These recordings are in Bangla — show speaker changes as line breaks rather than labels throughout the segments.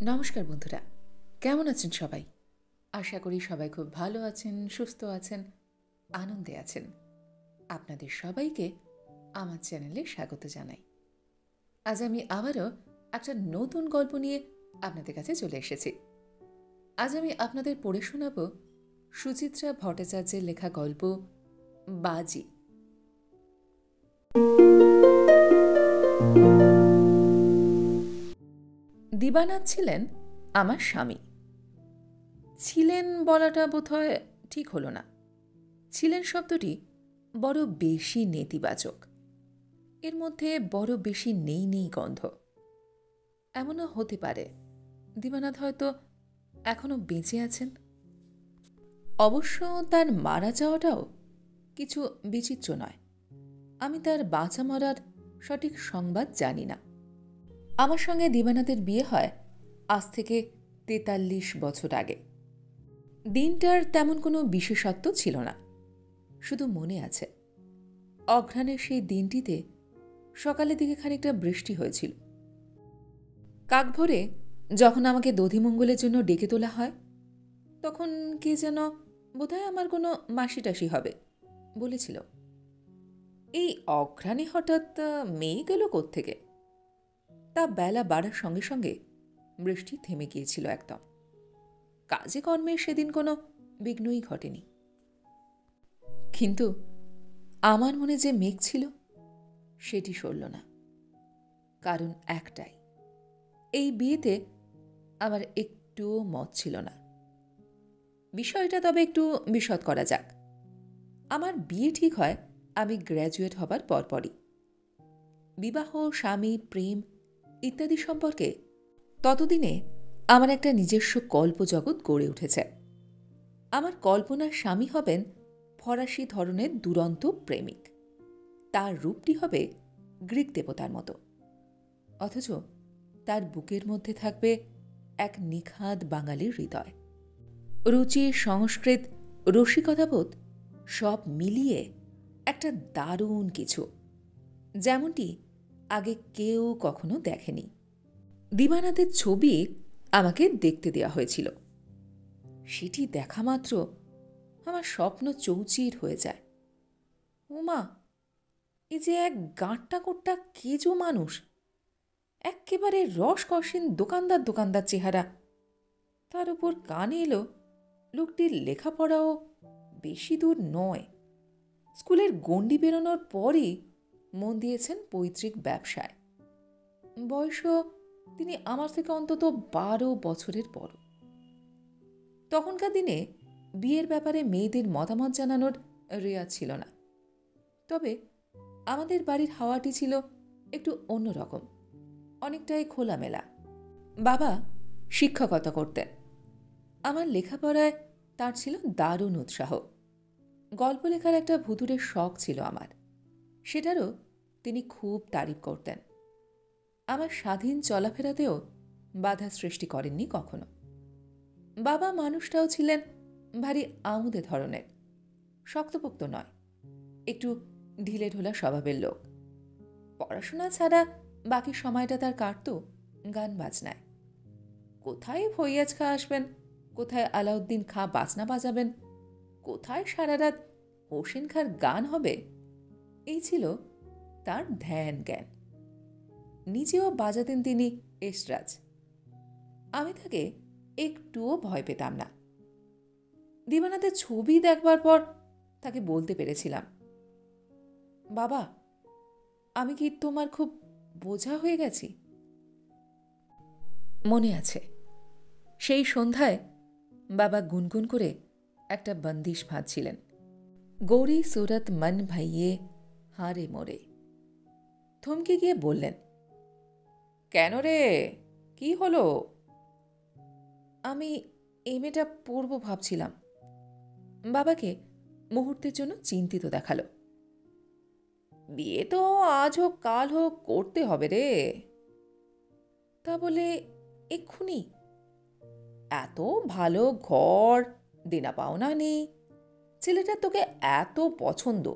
নমস্কার বন্ধুরা, কেমন আছেন সবাই? আশা করি সবাই খুব ভালো আছেন, সুস্থ আছেন, আনন্দে আছেন। আপনাদের সবাইকে আমার চ্যানেলে স্বাগত জানাই। আজ আমি আবারও একটা নতুন গল্প নিয়ে আপনাদের কাছে চলে এসেছি। আজ আমি আপনাদের পড়ে শোনাব সুচিত্রা ভট্টাচার্যের লেখা গল্প বাজি। দিবানাথ ছিলেন আমার স্বামী। ছিলেন বলাটা বোধহয় ঠিক হলো না। ছিলেন শব্দটি বড় বেশি নেতিবাচক। এর মধ্যে বড় বেশি নেই নেই গন্ধ। এমনও হতে পারে দিবানাথ হয়তো এখনো বেঁচে আছেন। অবশ্য তার মারা যাওয়াটাও কিছু বিচিত্র নয়। আমি তার বাঁচা মরার সঠিক সংবাদ জানি না। আমার সঙ্গে দিবানাথের বিয়ে হয় আজ থেকে ৪৩ বছর আগে। দিনটার তেমন কোনো বিশেষত্ব ছিল না, শুধু মনে আছে অঘ্রাণের সেই দিনটিতে সকালের দিকে খানিকটা বৃষ্টি হয়েছিল। কাকভোরে যখন আমাকে দধিমঙ্গলের জন্য ডেকে তোলা হয়, তখন কে যেন বোধহয় আমার কোনো মাসিটাসি হবে বলেছিল। এই অঘ্রাণে হঠাৎ মেয়ে গেল কোত্থেকে? তা বেলা বাড়ার সঙ্গে সঙ্গে বৃষ্টি থেমে গিয়েছিল একদম। কাজে কর্মে সেদিন কোনো বিঘ্নই ঘটেনি। কিন্তু আমার মনে যে মেঘ ছিল সেটি সরল না। কারণ একটাই, এই বিয়েতে আমার একটুও মত ছিল না। বিষয়টা তবে একটু বিশদ করা যাক। আমার বিয়ে ঠিক হয় আমি গ্র্যাজুয়েট হবার পরপরই। বিবাহ, স্বামী, প্রেম ইত্যাদি সম্পর্কে ততদিনে আমার একটা নিজস্ব কল্পজগৎ গড়ে উঠেছে। আমার কল্পনার স্বামী হবেন ফরাসি ধরনের দুরন্ত প্রেমিক। তার রূপটি হবে গ্রিক দেবতার মতো, অথচ তার বুকের মধ্যে থাকবে এক নিখাদ বাঙালির হৃদয়। রুচি, সংস্কৃত, রসিকতাবোধ সব মিলিয়ে একটা দারুণ কিছু, যেমনটি আগে কেউ কখনো দেখেনি। দিবানাথের ছবি আমাকে দেখতে দেওয়া হয়েছিল। সেটি দেখা মাত্র আমার স্বপ্ন চৌচির হয়ে যায়। ওমা, এ যে এক গাঁটটা কোট্টা কেজো মানুষ, এক্কেবারে রসকসীন দোকানদার দোকানদার চেহারা। তার উপর কানে এলো লোকটির লেখাপড়াও বেশি দূর নয়। স্কুলের গণ্ডি বেরোনোর পরই মন দিয়েছেন পৈতৃক ব্যবসায়। বয়সও তিনি আমার থেকে অন্তত ১২ বছরের বড়। তখনকার দিনে বিয়ের ব্যাপারে মেয়েদের মতামত জানানোর রেওয়াজ ছিল না। তবে আমাদের বাড়ির হাওয়াটি ছিল একটু অন্যরকম, অনেকটাই খোলামেলা। বাবা শিক্ষকতা করতেন। আমার লেখাপড়ায় তার ছিল দারুণ উৎসাহ। গল্প লেখার একটা ভুতুড়ে শখ ছিল আমার, সেটারও তিনি খুব তারিফ করতেন। আমার স্বাধীন চলাফেরাতেও বাধা সৃষ্টি করেননি কখনো। বাবা মানুষটাও ছিলেন ভারী আমুদে ধরনের, শক্তপোক্ত নয়, একটু ঢিলে ঢোলা স্বভাবের লোক। পড়াশোনা ছাড়া বাকি সময়টা তার কাটত গান বাজনায়। কোথায় ফৈয়াজ খাঁ আসবেন, কোথায় আলাউদ্দিন খাঁ বাজনা বাজাবেন, কোথায় সারা রাত হোসেন খাঁর গান হবে, এই ছিল তার ধ্যান জ্ঞান। নিজেও বাজাতেন তিনি এসরাজ। আমি তাকে একটুও ভয় পেতাম না। দিবানাথের ছবি দেখবার পর তাকে বলতে পেরেছিলাম, বাবা, আমি কি তোমার খুব বোঝা হয়ে গেছি? মনে আছে সেই সন্ধ্যায় বাবা গুনগুন করে একটা বন্দিশ ভাঁজছিলেন। গৌরী সুরত মন ভাইয়ে হারে মোরে। থমকে গিয়ে বললেন, কেন রে, কি হলো? আমি এমএটা পড়ব ভাবছিলাম। বাবাকে মুহূর্তের জন্য চিন্তিত দেখালো। বিয়ে তো আজ হোক কাল হোক করতে হবে রে। তা বলে এক্ষুনি? এত ভালো ঘর, দেনা পাওনা নেই, ছেলেটার তোকে এত পছন্দ,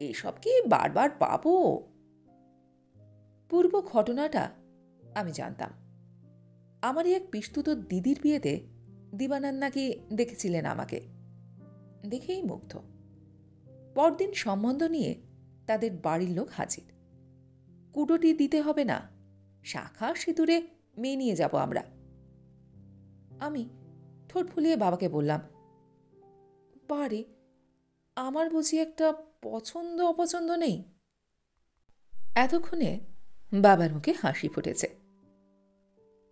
এসব কি বারবার পাবো? পূর্ব ঘটনাটা আমি জানতাম। আমারই এক পিস্তুত দিদির বিয়েতে দিবানাথ নাকি দেখেছিলেন আমাকে, দেখেই মুগ্ধ। পরদিন সম্বন্ধ নিয়ে তাদের বাড়ির লোক হাজির। কুটোটি দিতে হবে না, শাখা সিঁদুরে মেয়ে নিয়ে যাব আমরা। আমি ঠোঁট ফুলিয়ে বাবাকে বললাম, বাড়ি আমার বুঝি একটা পছন্দ অপছন্দ নেই? এতক্ষণে বাবার মুখে হাসি ফুটেছে।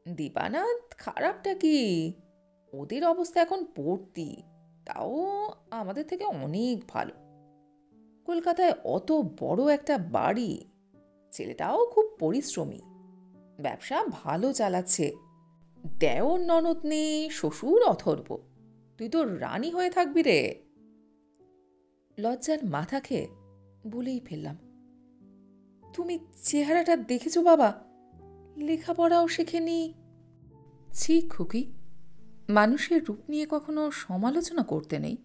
দীপানাথ খারাপটা কি, ওদের অবস্থা এখন পড়তি, তাও আমাদের থেকে অনেক ভালো। কলকাতায় অত বড় একটা বাড়ি, ছেলেটাও খুব পরিশ্রমী, ব্যবসা ভালো চালাচ্ছে। দেওর ননদ নেই, শ্বশুর অথর্ব, তুই তো রানী হয়ে থাকবি রে। লজ্জার মাথা খেয়ে বলেই ফেললাম, তুমি চেহারাটা দেখেছো বাবা? লেখাপড়াও শেখেনি। ছি খুকি, মানুষের রূপ নিয়ে কখনো সমালোচনা করতে নেই।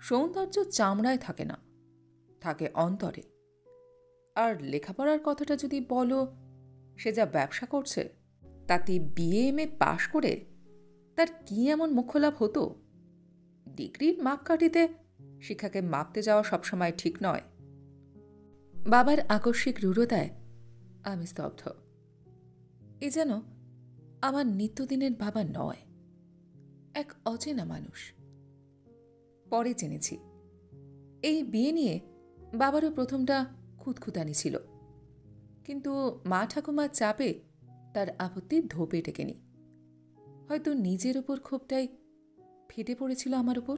সৌন্দর্য চামড়ায় থাকে না, থাকে অন্তরে। আর লেখাপড়ার কথাটা যদি বলো, সে যা ব্যবসা করছে তাতে BA-MA পাশ করে তার কি এমন মোক্ষলাভ হতো? ডিগ্রির মাপকাঠিতে শিক্ষাকে মাপতে যাওয়া সবসময় ঠিক নয়। বাবার আকস্মিক রূঢ়তায় আমি স্তব্ধ। এ যেন আমার নিত্যদিনের বাবা নয়, এক অচেনা মানুষ। পরে জেনেছি এই বিয়ে নিয়ে বাবারও প্রথমটা খুঁতখুঁতানি ছিল, কিন্তু মা ঠাকুমার চাপে তার আপত্তি ধোপে টেকেনি। হয়তো নিজের ওপর ক্ষোভটাই ফেটে পড়েছিল আমার ওপর,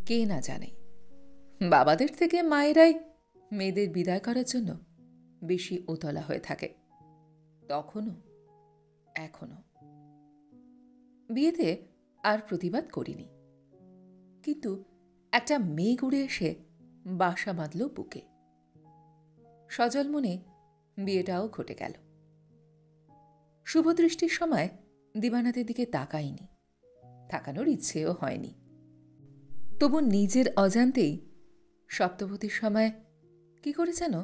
কে না জানে। বাবাদের থেকে মায়েরাই মেয়েদের বিদায় করার জন্য বেশি উতলা হয়ে থাকে, তখনও এখনো। বিয়েতে আর প্রতিবাদ করিনি, কিন্তু একটা মেঘ উড়ে এসে বাসা বাঁধল বুকে। সজল মনে বিয়েটাও ঘটে গেল। শুভদৃষ্টির সময় দিবানাথের দিকে তাকাইনি, তাকানোর ইচ্ছেও হয়নি। তবু নিজের অজান্তেই সপ্তপদীর সময় কি করে যেন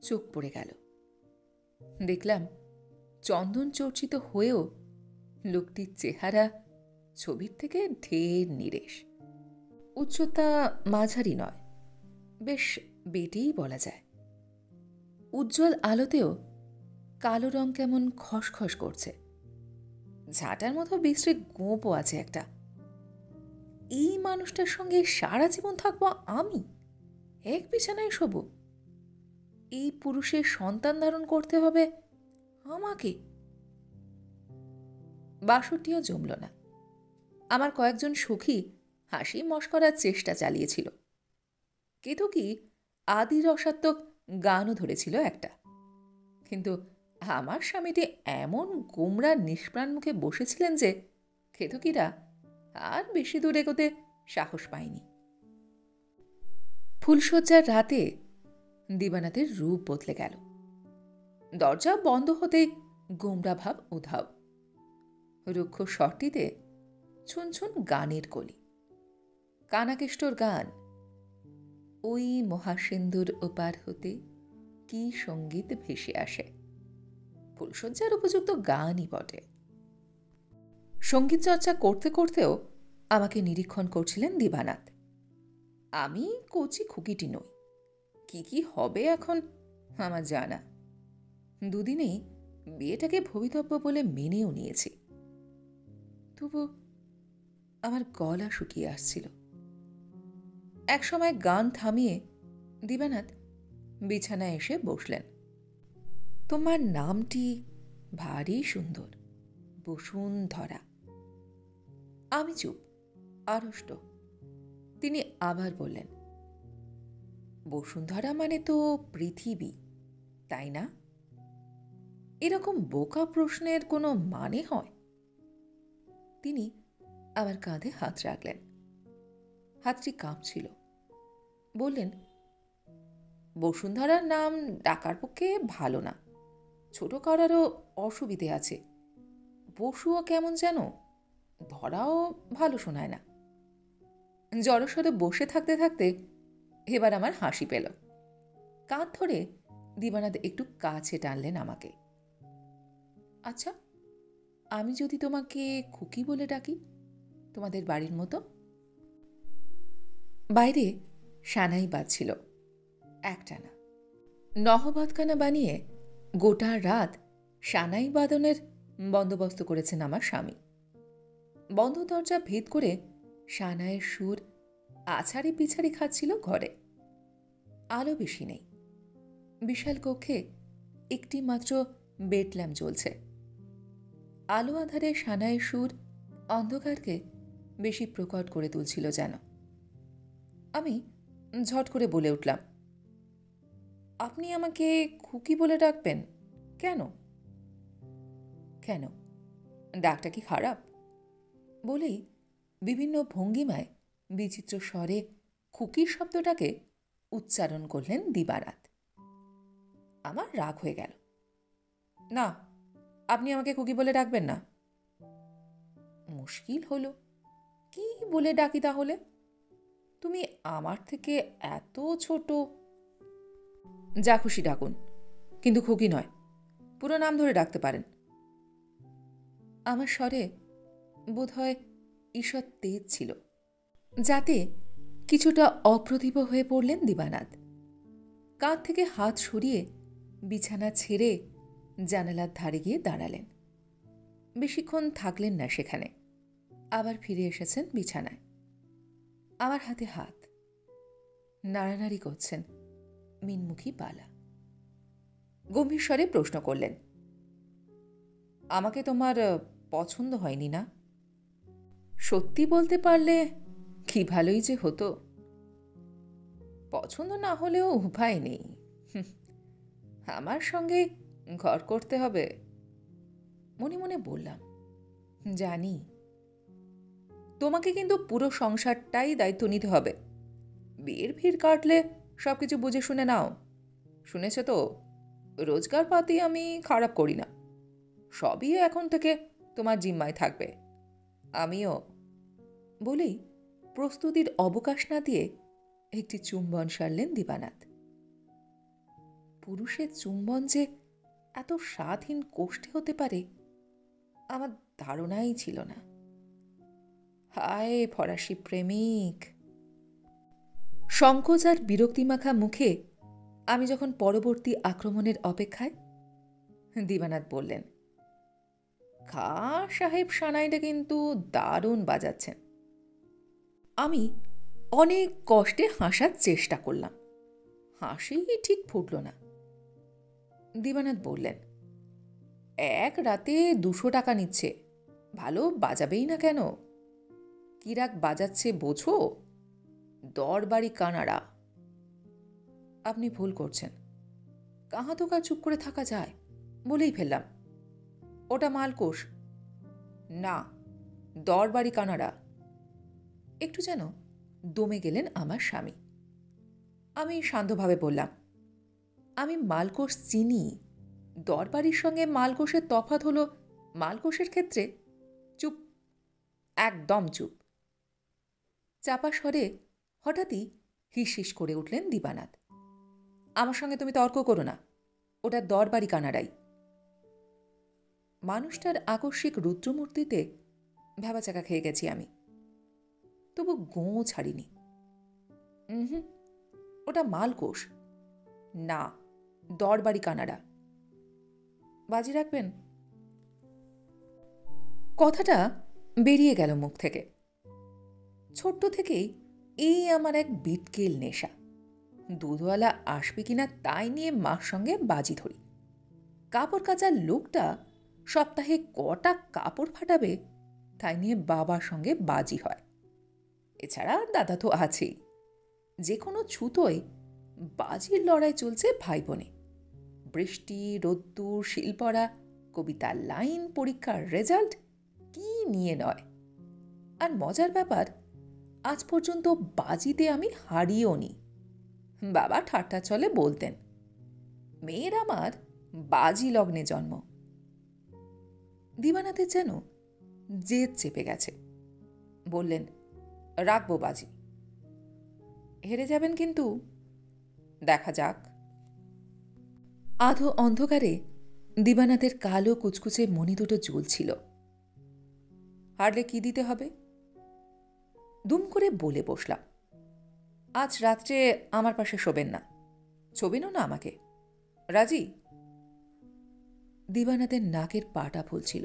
চোখ পড়ে গেল। দেখলাম চন্দন চর্চিত হয়েও লোকটির চেহারা ছবির থেকে ঢের নিরেশ। উচ্চতা মাঝারি নয়, বেশ বেটেই বলা যায়। উজ্জ্বল আলোতেও কালো রং কেমন খসখস করছে। ঝাঁটার মতো বিশ্রী গোঁপও আছে একটা। এই মানুষটার সঙ্গে সারা জীবন থাকবো আমি, এক বিছানায় শোবো? এই পুরুষের সন্তান ধারণ করতে হবে আমাকে? বাসরটিও জমল না। আমার কয়েকজন সখী হাসি মশকরার চেষ্টা চালিয়েছিল। কেতকী আদি রসাত্মক গানও ধরেছিল একটা, কিন্তু আমার স্বামীটি এমন গোমরা নিষ্প্রাণ মুখে বসেছিলেন যে কেতকীরা আর বেশি দূর এগোতে সাহস পায়নি। ফুলশয্যার রাতে দিবানাথের রূপ বদলে গেল। দরজা বন্ধ হতেই গোমরা ভাব উধাও। রুক্ষ স্বরটিতে ছুনছুন গানের কলি, কানাকেষ্টর গান। ওই মহাসিন্ধুর ওপার হতে কি সঙ্গীত ভেসে আসে। ফুলশয্যার উপযুক্ত গানই বটে। সঙ্গীত চর্চা করতে করতেও আমাকে নিরীক্ষণ করছিলেন দিবানাথ। আমি কচি খুকিটি নই, কি কি হবে এখন আমার জানা। দুদিনেই বিয়েটাকে ভবিতব্য বলে মেনেও নিয়েছি। তবু আমার গলা শুকিয়ে আসছিল। একসময় গান থামিয়ে দিবানাথ বিছানায় এসে বসলেন। তোমার নামটি ভারী সুন্দর, বসুন্ধরা। আমি চুপ, আড়ষ্ট। তিনি আবার বললেন, বসুন্ধরা মানে তো পৃথিবী, তাই না? এরকম বোকা প্রশ্নের কোনো মানে হয়? তিনি আমার কাঁধে হাত রাখলেন। হাতটি কাঁপছিল। বললেন, বসুন্ধরার নাম ডাকার পক্ষে ভালো না, ছোট করারও অসুবিধে আছে। বসুও কেমন যেন, ধরাও ভালো শোনায় না। জড়সড় বসে থাকতে থাকতে এবার আমার হাসি পেল। কাঁধ ধরে দিবানাথ একটু কাছে টানলেন আমাকে। আচ্ছা, আমি যদি তোমাকে খুকি বলে ডাকি, তোমাদের বাড়ির মতো? বাইরে সানাই বাজছিল একটানা। নহবতখানা বানিয়ে গোটা রাত সানাই বাদনের বন্দোবস্ত করেছেন আমার স্বামী। বন্ধ দরজা ভেদ করে সানাইয়ের সুর আছাড়ি পিছাড়ি খাচ্ছিল ঘরে। আলো বেশি নেই। বিশাল কক্ষে একটি মাত্র বেড ল্যাম্প জ্বলছে। আলো আধারে সানাইয়ের সুর অন্ধকারকে বেশি প্রকট করে তুলছিল যেন। আমি ঝট করে বলে উঠলাম, আপনি আমাকে খুকি বলে ডাকবেন কেন? কেন, ডাকটা কি খারাপ? বলেই বিভিন্ন ভঙ্গিমায় বিচিত্র স্বরে খুকির শব্দটাকে উচ্চারণ করলেন দিবারাত। আমার রাগ হয়ে গেল। না, আপনি আমাকে খুকি বলে ডাকবেন না। মুশকিল হলো, কি বলে ডাকি তাহলে? তুমি আমার থেকে এত ছোট। যা খুশি ডাকুন, কিন্তু খুকি নয়, পুরো নাম ধরে ডাকতে পারেন। আমার স্বরে বোধহয় ঈষৎ তেজ ছিল, যাতে কিছুটা অপ্রতিভ হয়ে পড়লেন দিবানাথ। কাঁধ থেকে হাত সরিয়ে বিছানা ছেড়ে জানালার ধারে গিয়ে দাঁড়ালেন। বেশিক্ষণ থাকলেন না সেখানে, আবার ফিরে এসেছেন বিছানায়। আমার হাতে হাত নাড়ানাড়ি করছেন মিনমুখী বালা। গম্ভীর স্বরে প্রশ্ন করলেন, আমাকে তোমার পছন্দ হয়নি না? সত্যি বলতে পারলে কি ভালোই যে হতো। পছন্দ না হলেও উপায় নেই, আমার সঙ্গে ঘর করতে হবে। মনে মনে বললাম, জানি। তোমাকে কিন্তু পুরো সংসারটাই দায়িত্ব নিতে হবে। বিয়ের ভিড় কাটলে সবকিছু বুঝে শুনে নাও। শুনেছ তো, রোজগার পাতি আমি খারাপ করি না। সবই এখন থেকে তোমার জিম্মায় থাকবে। আমিও। বলেই প্রস্তুতির অবকাশ না দিয়ে একটি চুম্বন সারলেন দিবানাথ। পুরুষের চুম্বন যে এত স্বাদহীন কোষ্ঠে হতে পারে আমার ধারণাই ছিল না। হায় ফরাসি প্রেমিক! সংকোচ আর বিরক্তিমাখা মুখে আমি যখন পরবর্তী আক্রমণের অপেক্ষায়, দিবানাথ বললেন, খাঁ সাহেব সানাইটা কিন্তু দারুণ বাজাচ্ছেন। আমি অনেক কষ্টে হাসার চেষ্টা করলাম। হাসি ঠিক ফুটল না। দিবানাথ বললেন, এক রাতে 200 টাকা নিচ্ছে, ভালো বাজাবেই না কেন? কি রাগ বাজাচ্ছে বোঝো? দরবারি কানাড়া। আপনি ভুল করছেন। কাহা তো চুপ করে থাকা যায়? বলেই ফেললাম, ওটা মালকোষ না, দরবারি কানাড়া। একটু যেন দমে গেলেন আমার স্বামী। আমি শান্তভাবে বললাম, আমি মালকোষ চিনি। দরবারির সঙ্গে মালকোষের তফাৎ হলো মালকোষের ক্ষেত্রে। চুপ, একদম চুপ। চাপা স্বরে হঠাৎই হিস করে উঠলেন দিবানাথ। আমার সঙ্গে তুমি তর্ক করো না, ওটা দরবারি কানাড়াই। মানুষটার আকস্মিক রুদ্রমূর্তিতে ভ্যাবাচাকা খেয়ে গেছি আমি, তবু গোঁ ছাড়িনি। ওটা মালকোষ না, দরবারি কানাড়া। বাজি রাখবেন? কথাটা বেরিয়ে গেল মুখ থেকে। ছোট্ট থেকেই এই আমার এক বিটকেল নেশা। দুধওয়ালা আসবে কিনা তাই নিয়ে মার সঙ্গে বাজি ধরি। কাপড় কাচার লোকটা সপ্তাহে কটা কাপড় ফাটাবে তাই নিয়ে বাবার সঙ্গে বাজি হয়। এছাড়া দাদা তো আছেই। যে কোনো ছুতোয় বাজির লড়াই চলছে ভাই বোনে। বৃষ্টি, রোদ্দুর, শিলপড়া, কবিতার লাইন, পরীক্ষার রেজাল্ট, কি নিয়ে নয়। আর মজার ব্যাপার, আজ পর্যন্ত বাজিতে আমি হারিয়েও নি। বাবা ঠাট্টা চলে বলতেন, মেয়ের আমার বাজি লগ্নে জন্ম। দিবানাথের যেন জেদ চেপে গেছে। বললেন, রাখবো বাজি। হেরে যাবেন কিন্তু। দেখা যাক। আধো অন্ধকারে দিবানাথের কালো কুচকুচে মণি দুটো জ্বলছিল। হারলে কি দিতে হবে? দুম করে বলে বসলাম, আজ রাত্রে আমার পাশে শোবেন না, ছবিনও না আমাকে। রাজি? দিবানাথের নাকের পাটা ফুলছিল।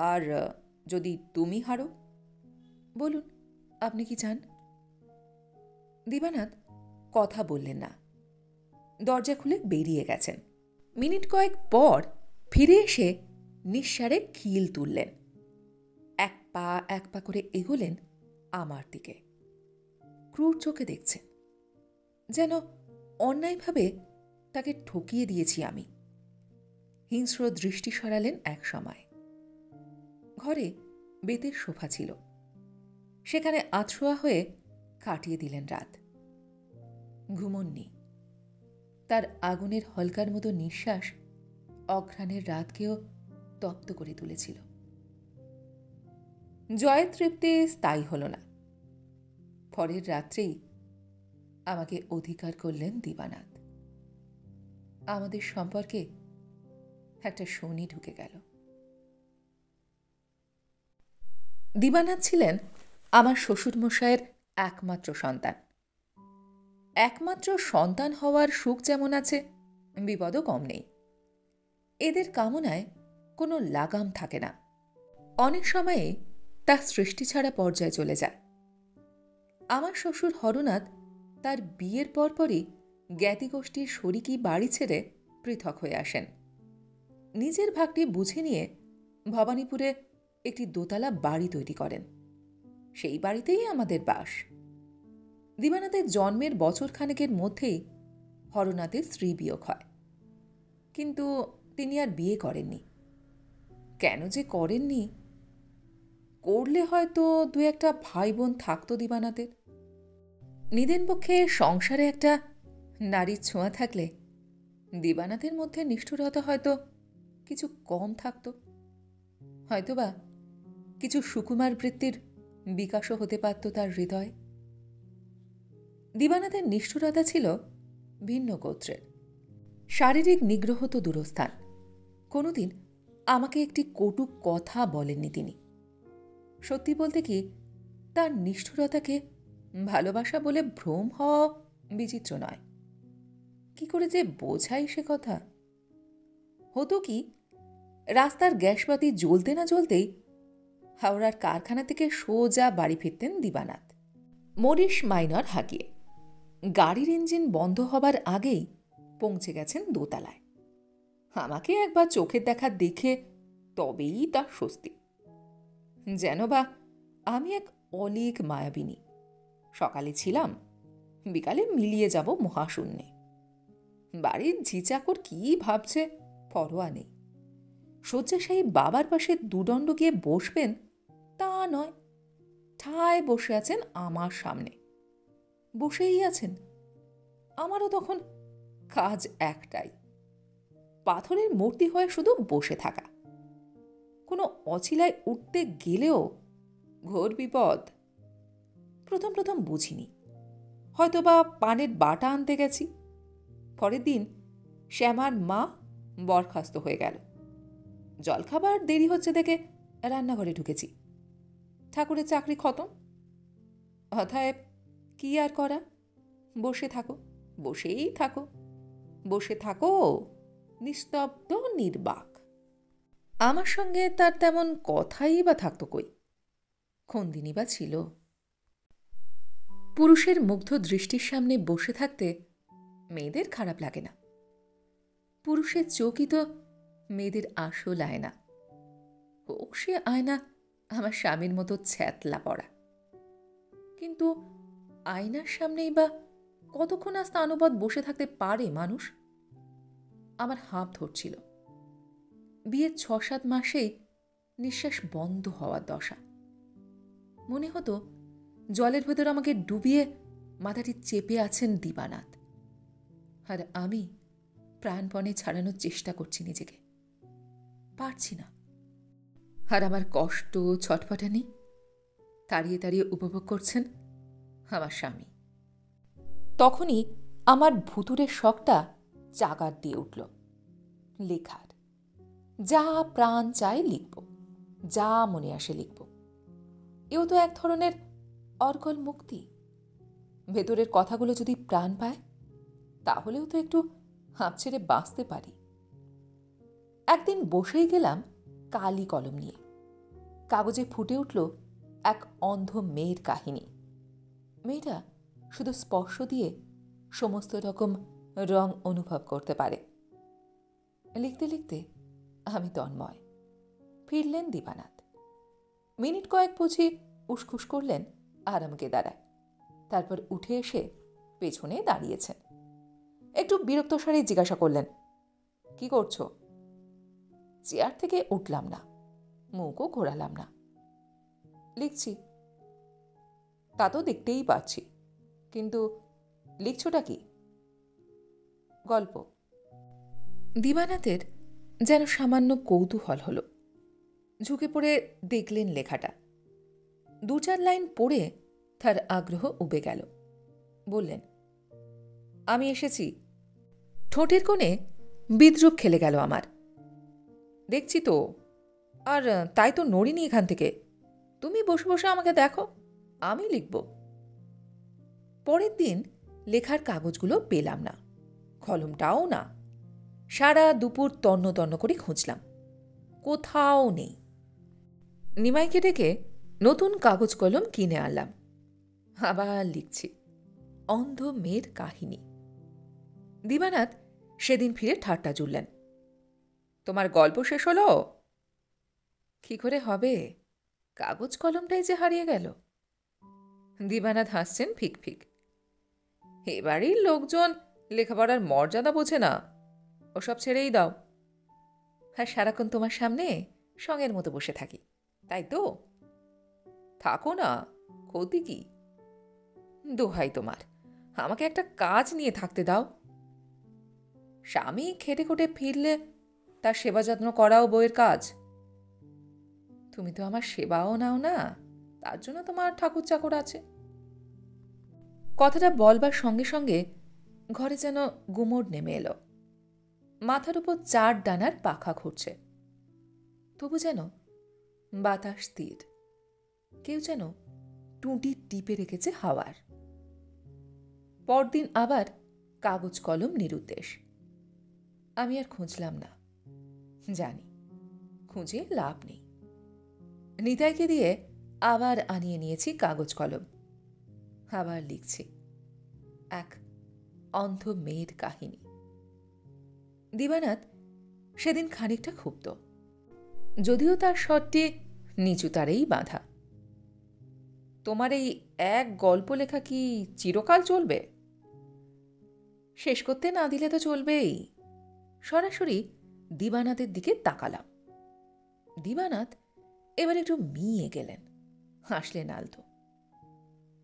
আর যদি তুমি হারো? বলুন, আপনি কি চান? দিবানাথ কথা বললেন না, দরজা খুলে বেরিয়ে গেছেন। মিনিট কয়েক পর ফিরে এসে নিঃসারে খিল তুললেন। এক পা করে এগোলেন আমার দিকে। ক্রূর চোখে দেখছেন, যেন অন্যায়ভাবে তাকে ঠকিয়ে দিয়েছি আমি। হিংস্র দৃষ্টি সরালেন এক সময়। ঘরে বেতের সোফা ছিল, সেখানে আধশোয়া হয়ে কাটিয়ে দিলেন রাত। ঘুমননি। তার আগুনের হলকার মতো নিঃশ্বাস অঘ্রাণের রাতকেও তপ্ত করে তুলেছিল। জয়ের তৃপ্তি স্থায়ী হল না। পরের রাত্রেই আমাকে অধিকার করলেন দিবানাথ। আমাদের সম্পর্কে একটা শনি ঢুকে গেল। দিবানাথ ছিলেন আমার শ্বশুরমশাইয়ের একমাত্র সন্তান। একমাত্র সন্তান হওয়ার সুখ যেমন আছে, বিপদও কম নেই। এদের কামনায় কোনো লাগাম থাকে না। অনেক সময়ে তা সৃষ্টি ছাড়া পর্যায়ে চলে যায়। আমার শ্বশুর হরনাথ তার বিয়ের পরপরই জ্ঞাতিগোষ্ঠীর শরিকি বাড়ি ছেড়ে পৃথক হয়ে আসেন। নিজের ভাগটি বুঝে নিয়ে ভবানীপুরে একটি দোতলা বাড়ি তৈরি করেন। সেই বাড়িতেই আমাদের বাস। দিবানাথের জন্মের বছরখানেকের মধ্যেই হরনাথের স্ত্রী বিয়োগ হয়, কিন্তু তিনি আর বিয়ে করেননি। কেন যে করেননি? করলে হয়তো দু একটা ভাই বোন থাকত দিবানাথের। নিদেন পক্ষে সংসারে একটা নারীর ছোঁয়া থাকলে দিবানাথের মধ্যে নিষ্ঠুরতা হয়তো কিছু কম থাকত। হয়তোবা কিছু সুকুমার বৃত্তির বিকাশও হতে পারত তার হৃদয়। দিবানাথের নিষ্ঠুরতা ছিল ভিন্ন গোত্রের। শারীরিক নিগ্রহ তো দূরস্থান, কোনোদিন আমাকে একটি কটু কথা বলেননি তিনি। সত্যি বলতে কি, তার নিষ্ঠুরতাকে ভালোবাসা বলে ভ্রম হওয়া বিচিত্র নয়। কি করে যে বোঝাই সে কথা? হতো কি, রাস্তার গ্যাসবাতি জ্বলতে না জ্বলতেই হাওড়ার কারখানা থেকে সোজা বাড়ি ফিরতেন দিবানাথ, মরিস মাইনর হাঁকিয়ে। গাড়ির ইঞ্জিন বন্ধ হবার আগেই পৌঁছে গেছেন দোতলায়। আমাকে একবার চোখের দেখা দেখে তবেই তার স্বস্তি। যেন বা আমি এক অলীক মায়াবিনী। সকালে ছিলাম, বিকালে মিলিয়ে যাব মহাশূন্যে। বাড়ির ঝিচাকর কি ভাবছে পরোয়া নেই। শয্যাশায়ী বাবার পাশে দুদণ্ড গিয়ে বসবেন তা নয়, ঠায় বসে আছেন আমার সামনে। বসেই আছেন। আমারও তখন কাজ একটাই, পাথরের মূর্তি হয়ে শুধু বসে থাকা। কোনো অছিলায় উঠতে গেলেও ঘোর বিপদ। প্রথম প্রথম বুঝিনি, হয়তোবা পানের বাটা আনতে গেছি। পরের দিন শ্যামার মা বরখাস্ত হয়ে গেল। জলখাবার দেরি হচ্ছে দেখে রান্নাঘরে ঢুকেছি। ঠাকুরের চাকরি খতম। অতএব কি আর করা, বসে থাকো, বসেই থাকো, বসে থাকো, নিস্তব্ধ নির্বাক। আমার সঙ্গে তার তেমন কথাই বা থাকত কই? খন্দিনী বা ছিল? পুরুষের মুগ্ধ দৃষ্টির সামনে বসে থাকতে মেয়েদের খারাপ লাগে না। পুরুষের চোখই তো মেয়েদের আসল আয়না। হোক সে আয়না আমার স্বামীর মতো ছ্যাতলা পড়া। কিন্তু আয়নার সামনেই বা কতক্ষণ আজ স্থানবৎ বসে থাকতে পারে মানুষ? আমার হাঁপ ধরছিল। বিয়ের ৬-৭ মাসেই নিঃশ্বাস বন্ধ হওয়ার দশা। মনে হতো জলের ভেতর আমাকে ডুবিয়ে মাথাটি চেপে আছেন দিবানাথ, আর আমি প্রাণপণে ছাড়ানোর চেষ্টা করছি নিজেকে। পারছি না। আর আমার কষ্ট ছটফটানি তাড়িয়ে তাড়িয়ে উপভোগ করছেন আমার স্বামী। তখনই আমার ভুতুরের শখটা জাগার দিয়ে উঠল। লেখার যা প্রাণ চায় লিখব, যা মনে আসে লিখব। এও তো এক ধরনের অর্গল মুক্তি। ভেতরের কথাগুলো যদি প্রাণ পায় তাহলেও তো একটু হাঁপ ছেড়ে বাঁচতে পারি। একদিন বসেই গেলাম কালি কলম নিয়ে। কাগজে ফুটে উঠল এক অন্ধ মেয়ের কাহিনী। মেয়েটা শুধু স্পর্শ দিয়ে সমস্ত রকম রং অনুভব করতে পারে। লিখতে লিখতে আমি তন্ময়। ফিরলেন দীবানাথ। মিনিট কয়েক বুঝি উসখুস করলেন আর আমাকে দাঁড়ায়। তারপর উঠে এসে পেছনে দাঁড়িয়েছেন। একটু বিরক্ত স্বরে জিজ্ঞাসা করলেন, কি করছো? চেয়ার থেকে উঠলাম না, মুখও ঘোরালাম না। লিখছি। তা তো দেখতেই পাচ্ছি, কিন্তু লিখছোটা কি? গল্প। দীবানাথের যেন সামান্য কৌতূহল হল। ঝুঁকে পড়ে দেখলেন লেখাটা। 2-4 লাইন পড়ে তার আগ্রহ উবে গেল। বললেন, আমি এসেছি। ঠোঁটের কোণে বিদ্রুপ খেলে গেল আমার। দেখছি তো, আর তাই তো নড়িনি এখান থেকে। তুমি বসে বসে আমাকে দেখো, আমি লিখব। পরের দিন লেখার কাগজগুলো পেলাম না, কলমটাও না। সারা দুপুর তন্ন তন্ন করে খুঁজলাম, কোথাও নেই। নিমাইকে ডেকে নতুন কাগজ কলম কিনে আনলাম। আবার লিখছি অন্ধ মেয়ের কাহিনী। দীবানাথ সেদিন ফিরে ঠাট্টা জুড়লেন, তোমার গল্প শেষ হলো? কি করে হবে, কাগজ কলমটাই যে হারিয়ে গেল। দীবানাথ হাসছেন ফিক ফিক। এবারের লোকজন লেখাপড়ার মর্যাদা বোঝে না, ওসব ছেড়েই দাও। আর সারাক্ষণ তোমার সামনে সঙ্গের মতো বসে থাকি, তাই তো? থাকো না, ক্ষতি কি? দোহাই তোমার, আমাকে একটা কাজ নিয়ে থাকতে দাও। স্বামী খেটে খুটে ফিরলে তার সেবা যত্ন করাও বউয়ের কাজ। তুমি তো আমার সেবাও নাও না, তার জন্য তোমার ঠাকুর চাকর আছে। কথাটা বলবার সঙ্গে সঙ্গে ঘরে যেন গুমোট নেমে এলো। মাথার উপর 4 ডানার পাখা ঘুরছে। তবু যেন বাতাস স্থির। কেউ যেন টুঁটি টিপে রেখেছে হাওয়ার। পরদিন আবার কাগজ কলম নিরুদ্দেশ। আমি আর খুঁজলাম না, জানি খুঁজে লাভ নেই। নিতাইকে দিয়ে আবার আনিয়ে নিয়েছি কাগজ কলম। আবার লিখছি এক অন্ধ মেয়ের কাহিনী। দীবানাথ সেদিন খানিকটা ক্ষুব্ধ, যদিও তার স্বরটি নিচু তারেই বাঁধা। তোমার এই এক গল্প লেখা কি চিরকাল চলবে? শেষ করতে না দিলে তো চলবেই। সরাসরি দীবানাথের দিকে তাকালাম। দীবানাথ এবার একটু মিয়ে গেলেন, হাসলেন আলতো।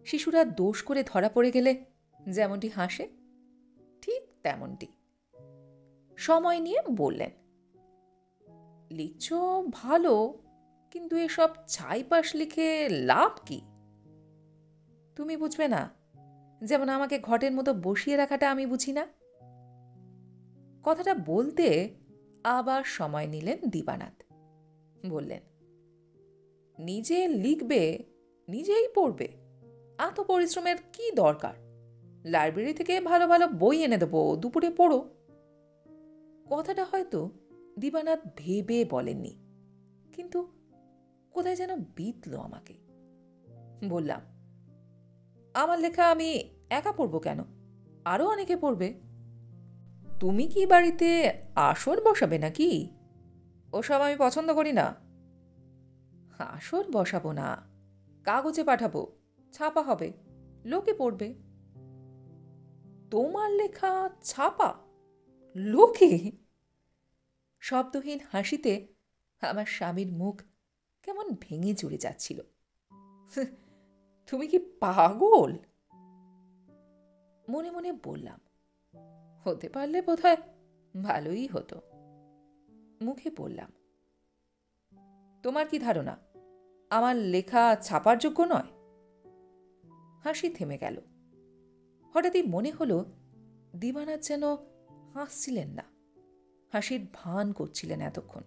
শিশুরা দোষ করে ধরা পড়ে গেলে যেমনটি হাসে, ঠিক তেমনটি। সময় নিয়ে বললেন, লিখছ ভালো, কিন্তু এসব ছাইপাশ লিখে লাভ কি? তুমি বুঝবে না, যেমন আমাকে ঘটের মতো বসিয়ে রাখাটা আমি বুঝি না। কথাটা বলতে আবার সময় নিলেন দীবানাথ। বললেন, নিজে লিখবে, নিজেই পড়বে, এত পরিশ্রমের কি দরকার? লাইব্রেরি থেকে ভালো ভালো বই এনে দেবো, দুপুরে পড়ো। কথাটা হয়তো দীবানাথ ভেবে বলেননি, কিন্তু কোথায় যেন বিঁধল আমাকে। বললাম, আমার লেখা আমি একা পড়ব কেন? আরও অনেকে পড়বে। তুমি কি বাড়িতে আসর বসাবে নাকি? ওসব আমি পছন্দ করি না। আসর বসাবো না, কাগজে পাঠাবো, ছাপা হবে, লোকে পড়বে। তোমার লেখা ছাপা? লোকে? শব্দহীন হাসিতে আমার স্বামীর মুখ কেমন ভেঙে চুরে যাচ্ছিল। তুমি কি পাগল? মনে মনে বললাম, হতে পারলে বোধহয় ভালোই হতো। মুখে বললাম, তোমার কি ধারণা আমার লেখা ছাপার যোগ্য নয়? হাসি থেমে গেল। হঠাৎই মনে হলো দীবানাথ যেন হাসছিলেন না, হাসির ভান করছিলেন এতক্ষণ।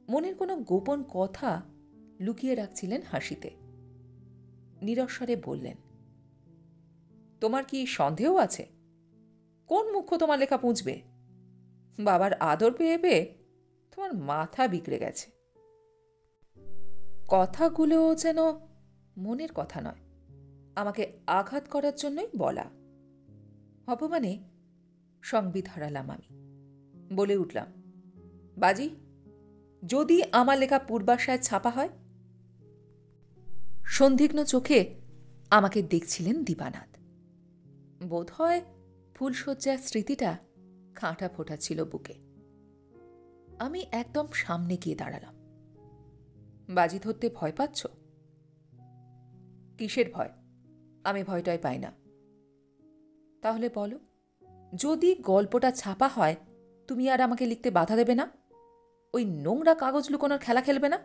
মনের কোনো গোপন কথা লুকিয়ে রাখছিলেন হাসিতে। নিরস্বরে বললেন, তোমার কি সন্দেহ আছে? কোন মুখ্য তোমার লেখা পুঁছবে? বাবার আদর পেয়ে পেয়ে তোমার মাথা বিগড়ে গেছে। কথাগুলো যেন মনের কথা নয়, আমাকে আঘাত করার জন্যই বলা। অপমানে সংবিত হারালাম আমি। বলে উঠলাম, বাজি, যদি আমার লেখা পূর্বাশায় ছাপা হয়? সন্দিগ্ধ চোখে আমাকে দেখছিলেন দীবানাথ। বোধ হয় ফুলশয্যার স্মৃতিটা কাঁটা ফোটাচ্ছিল বুকে। আমি একদম সামনে গিয়ে দাঁড়ালাম। বাজি ধরতে ভয় পাচ্ছ? কিসের ভয়? আমি ভয়টাই পাই না। তাহলে বলো, যদি গল্পটা ছাপা হয়, তুমি আর আমাকে লিখতে বাধা দেবে না? ওই নোংরা কাগজ লুকোনোর খেলা খেলবে না?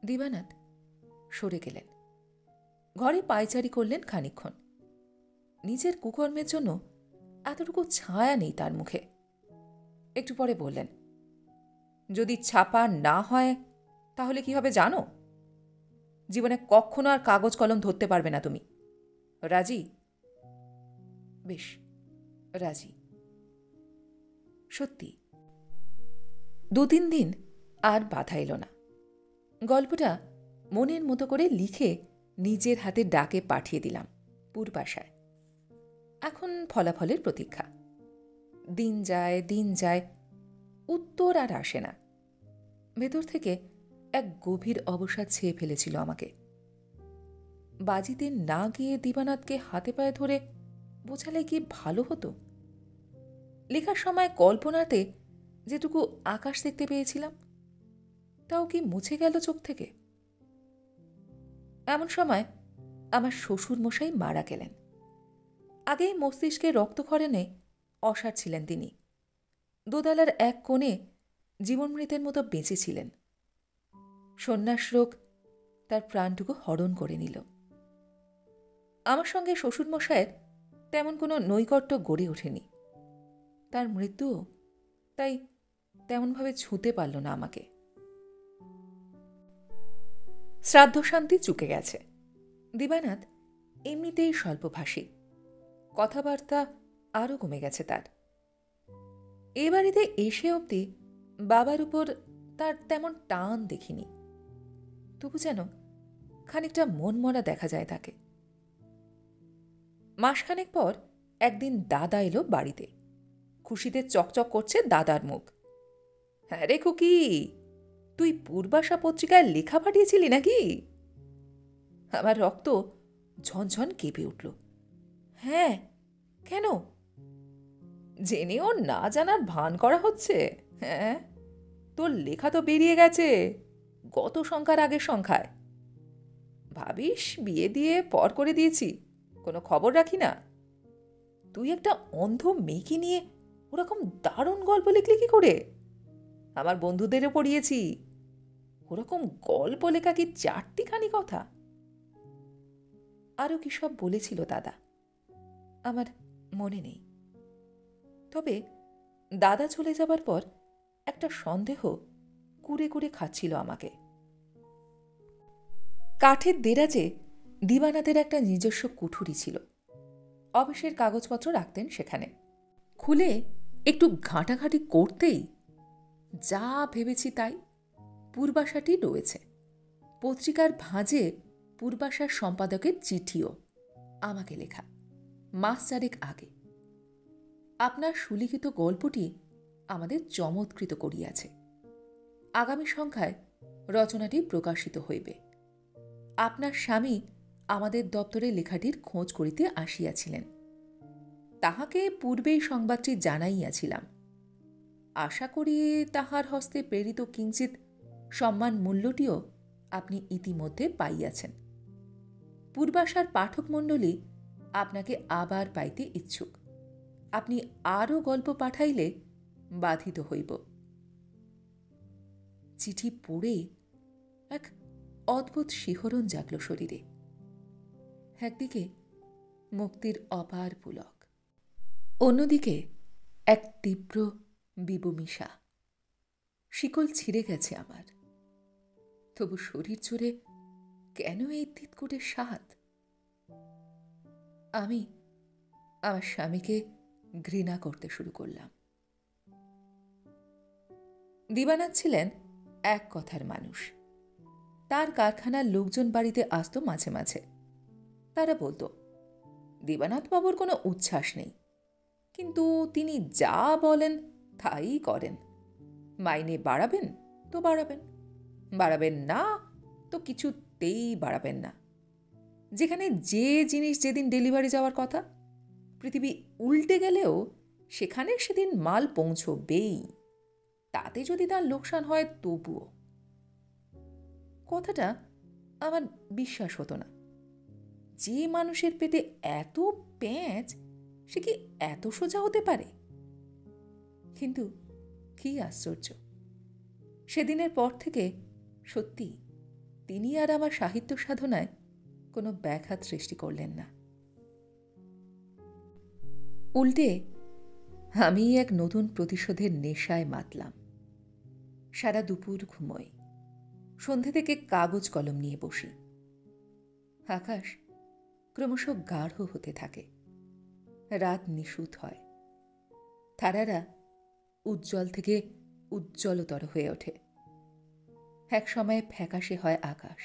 দীবানাথ সরে গেলেন। ঘরে পায়চারি করলেন খানিকক্ষণ। নিজের কুকর্মের জন্য এতটুকু ছায়া নেই তার মুখে। একটু পরে বললেন, যদি ছাপা না হয় তাহলে কি হবে জানো? জীবনে কখনো আর কাগজ কলম ধরতে পারবে না তুমি। রাজি? বেশ, রাজি। সত্যি 2-3 দিন আর বাধা এলো না। গল্পটা মনের মতো করে লিখে নিজের হাতে ডাকে পাঠিয়ে দিলাম পূর্বাশায়। এখন ফলাফলের প্রতীক্ষা। দিন যায়, উত্তর আর আসে না। ভেতর থেকে এক গভীর অবসাদ ছেয়ে ফেলেছিল আমাকে। বাজিতে না গিয়ে দীবানাথকে হাতে পায়ে ধরে বোঝালে কি ভালো হতো? লেখার সময় কল্পনাতে যেটুকু আকাশ দেখতে পেয়েছিলাম, তাও কি মুছে গেল চোখ থেকে? এমন সময় আমার শ্বশুরমশাই মারা গেলেন। আগেই মস্তিষ্কে রক্তক্ষরণে অসাড় ছিলেন তিনি। দোতলার এক কোণে জীবনমৃতের মতো বেঁচেছিলেন। সন্ন্যাস রোগ তার প্রাণটুকু হরণ করে নিল। আমার সঙ্গে শ্বশুরমশায়ের তেমন কোনো নৈকট্য গড়ে ওঠেনি। তার মৃত্যুও তাই তেমনভাবে ছুঁতে পারল না আমাকে। শ্রাদ্ধশান্তি চুকে গেছে। দীবানাথ এমনিতেই স্বল্পভাষী, কথাবার্তা আরও কমে গেছে তার। এ বাড়িতে এসে অবধি বাবার উপর তার তেমন টান দেখিনি। তবু যেন খানিকটা মনমরা দেখা যায় তাকে। মাসখানেক পর একদিন দাদা এলো বাড়িতে। খুশিতে চকচক করছে দাদার মুখ। হ্যাঁ রে খুকি, তুই পূর্বাশা পত্রিকায় লেখা পাঠিয়েছিলি নাকি? আমার রক্ত ঝনঝন কেঁপে উঠল। হ্যাঁ, কেন? জেনেও না জানার ভান করা হচ্ছে? হ্যাঁ, তোর লেখা তো বেরিয়ে গেছে গত সংখ্যার আগের সংখ্যায়। ভাবিস বিয়ে দিয়ে পর করে দিয়েছি, কোনো খবর রাখি না। তুই একটা অন্ধ মেয়েকে নিয়ে ওরকম দারুণ গল্প লিখলি কি করে? আমার বন্ধুদেরও পড়িয়েছি। ওরকম গল্প লেখা কি চারটিখানি কথা? আরও কি সব বলেছিল দাদা, আমার মনে নেই। তবে দাদা চলে যাবার পর একটা সন্দেহ কুরে কুরে খাচ্ছিল আমাকে। কাঠের দেরাজে দীবানাথের একটা নিজস্ব কুঠুরি ছিল। অফিসের কাগজপত্র রাখতেন সেখানে। খুলে একটু ঘাঁটাঘাঁটি করতেই যা ভেবেছি তাই। পূর্বাশাটি রয়েছে। পত্রিকার ভাঁজে পূর্বাশার সম্পাদকের চিঠিও আমাকে লেখা, মাস 4 আগে। আপনার সুলিখিত গল্পটি আমাদের চমৎকৃত করিয়াছে। আগামী সংখ্যায় রচনাটি প্রকাশিত হইবে। আপনার স্বামী আমাদের দপ্তরে লেখাটির খোঁজ করিতে আসিয়াছিলেন। তাহাকে পূর্বেই সংবাদটি জানাইয়াছিলাম। আশা করি তাহার হস্তে প্রেরিত কিঞ্চিৎ সম্মান মূল্যটিও আপনি ইতিমধ্যে পাইয়াছেন। পূর্বাশার পাঠকমণ্ডলী আপনাকে আবার পাইতে ইচ্ছুক। আপনি আরও গল্প পাঠাইলে বাধিত হইব। চিঠি পড়ে এক অদ্ভুত শিহরণ জাগল শরীরে। একদিকে মুক্তির অপার পুলক, অন্যদিকে এক তীব্র বিবমিষা। শিকল ছিঁড়ে গেছে আমার, তবু শরীর জুড়ে কেন এই তিতকুটের স্বাদ? আমি আমার স্বামীকে ঘৃণা করতে শুরু করলাম। দিবানাথ ছিলেন এক কথার মানুষ। তার কারখানার লোকজন বাড়িতে আসতো মাঝে মাঝে। তারা বলতো, দিবানাথ বাবুর কোনো উচ্ছ্বাস নেই, কিন্তু তিনি যা বলেন তাই করেন। মাইনে বাড়াবেন তো বাড়াবেন, বাড়াবেন না তো কিছুতেই বাড়াবেন না। যেখানে যে জিনিস যেদিন ডেলিভারি যাওয়ার কথা, পৃথিবী উল্টে গেলেও সেখানে সেদিন মাল পৌঁছবেই। তাতে যদি তার লোকসান হয় তবুও। কথাটা আমার বিশ্বাস হতো না। যে মানুষের পেটে এত পেঁচ, সে কি এত সোজা হতে পারে? কিন্তু কি আশ্চর্য, সেদিনের পর থেকে সত্যি তিনি আর আমার সাহিত্য সাধনায় কোনো ব্যাঘাত সৃষ্টি করলেন না। উল্টে আমি এক নতুন প্রতিশোধের নেশায় মাতলাম। সারা দুপুর ঘুমোই, সন্ধে থেকে কাগজ কলম নিয়ে বসি। আকাশ ক্রমশ গাঢ় হতে থাকে, রাত নিশুত হয়, তারারা উজ্জ্বল থেকে উজ্জ্বলতর হয়ে ওঠে। এক সময়ে ফ্যাকাশে হয় আকাশ,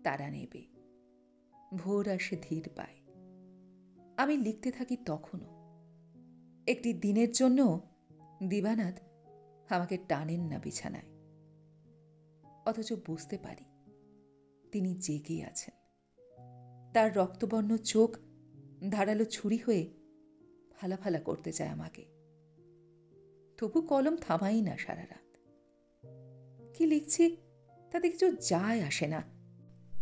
তারা নেবে, ভোর আসে ধীর পায়। আমি লিখতে থাকি তখনও। একটি দিনের জন্য দিবানাথ আমাকে টানেন না বিছানায়, অথচ বুঝতে পারি তিনি জেগে আছেন। তার রক্তবর্ণ চোখ ধারালো ছুরি হয়ে ফালাফালা করতে চায় আমাকে। তবু কলম থামাই না সারা রাত। কি লিখছি তাতে কিছু যায় আসে না,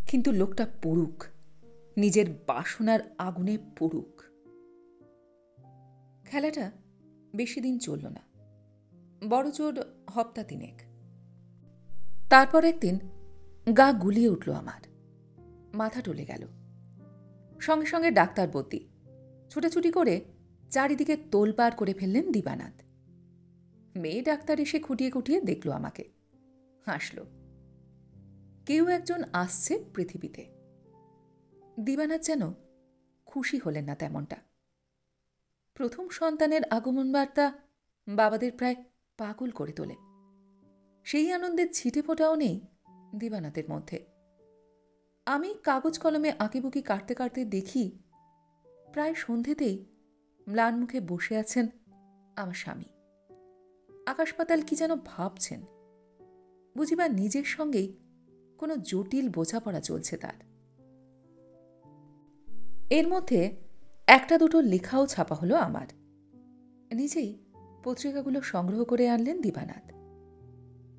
কিন্তু লোকটা পড়ুক, নিজের বাসনার আগুনে পড়ুক। খেলাটা বেশি দিন চলল না, বড়জোর হপ্তা তিনেক। তারপর একদিন গা গুলিয়ে উঠল আমার, মাথা টলে গেল। সঙ্গে সঙ্গে ডাক্তার বদ্যি। ছুটাছুটি করে চারিদিকে তোলপাড় করে ফেললেন দিবানাথ। মেয়ে ডাক্তার এসে খুঁটিয়ে খুঁটিয়ে দেখল আমাকে, হাসল। কেউ একজন আসছে পৃথিবীতে। দিবানাথ যেন খুশি হলেন না তেমনটা। প্রথম সন্তানের আগমন বার্তা বাবাদের প্রায় পাগল করে তোলে। সেই আনন্দের ছিটে ফোটাও নেই দিবানাথের মধ্যে। আমি কাগজ কলমে আঁকিবুকি কাটতে কাটতে দেখি প্রায় সন্ধেতেই ম্লান মুখে বসে আছেন আমার স্বামী। আকাশ পাতাল কি যেন ভাবছেন, বুঝিবা নিজের সঙ্গেই কোনো জটিল বোঝাপড়া চলছে তার। এর মধ্যে একটা দুটো লেখাও ছাপা হলো আমার। নিজেই পত্রিকাগুলো সংগ্রহ করে আনলেন দিবানাথ।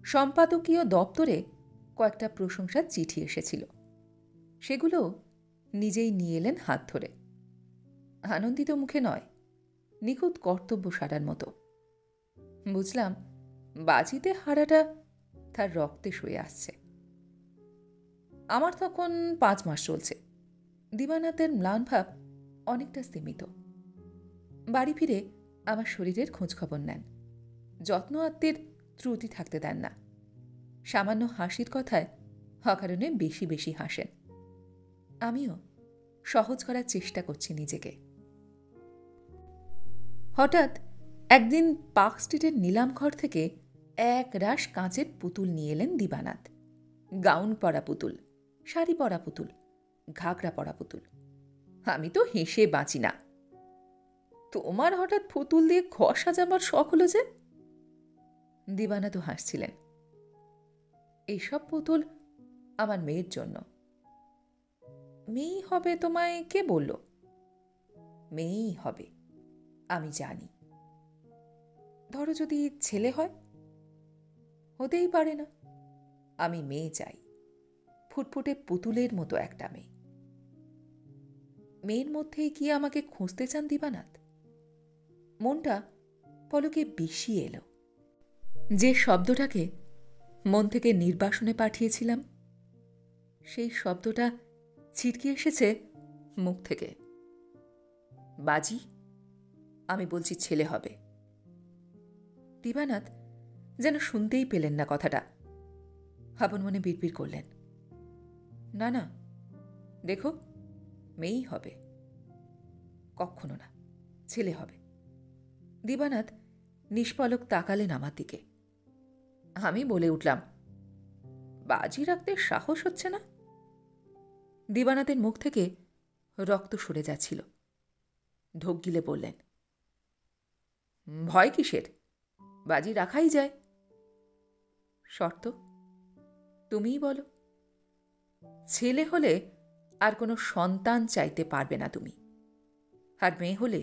সম্পাদকীয় দপ্তরে কয়েকটা প্রশংসার চিঠি এসেছিল, সেগুলো নিজেই নিয়ে এলেন হাত ধরে। আনন্দিত মুখে নয়, নিখুঁত কর্তব্য সারার মতো। বুঝলাম বাজিতে হারাটা তার রক্তে শুয়ে আসছে। আমার তখন 5 মাস চলছে। দিবানাথের ম্লান ভাব অনেকটা স্তীমিত। বাড়ি ফিরে আমার শরীরের খোঁজখবর নেন, যত্ন আত্মের ত্রুটি থাকতে দেন না। সামান্য হাসির কথায় অকারণে বেশি বেশি হাসেন। আমিও সহজ করার চেষ্টা করছি নিজেকে। হঠাৎ একদিন পার্ক স্ট্রিটের নিলামঘর থেকে এক রাশ কাঁচের পুতুল নিয়ে এলেন দিবানাথ। গাউন পরা পুতুল, শাড়ি পরা পুতুল, ঘাগরা পরা পুতুল। আমি তো হেসে বাঁচি না। তোমার হঠাৎ পুতুল দিয়ে ঘর সাজাবার শখ হলো যে? দিবানাথ হাসছিলেন। এইসব পুতুল আমার মেয়ের জন্য। মেয়েই হবে তোমায় কে বলল? মেয়েই হবে, আমি জানি। ধরো যদি ছেলে হয়? হতেই পারে না। আমি মেয়ে চাই, ফুটফুটে পুতুলের মতো একটা মেয়ে। মেয়ের মধ্যেই কি আমাকে খুঁজতে চান দিবানাথ? মনটা পলকে বেশি এলো। যে শব্দটাকে মন থেকে নির্বাসনে পাঠিয়েছিলাম, সেই শব্দটা ছিটকে এসেছে মুখ থেকে। বাজি, আমি বলছি ছেলে হবে। দিবানাথ যেন শুনতেই পেলেন না কথাটা। আপন মনে বিড়বিড় করলেন, না না, দেখো, মেয়েই হবে, কক্ষনো না, ছেলে হবে। দিবানাথ নিষ্পলক তাকালেন আমার দিকে। আমি বলে উঠলাম, বাজি রাখতে সাহস হচ্ছে না? দিবানাথের মুখ থেকে রক্ত সরে যাচ্ছিল। ঢোক গিলে বললেন, ভয় কিসের? বাজি রাখাই যায়। শর্ত তুমিই বলো। ছেলে হলে আর কোনো সন্তান চাইতে পারবে না তুমি, আর মেয়ে হলে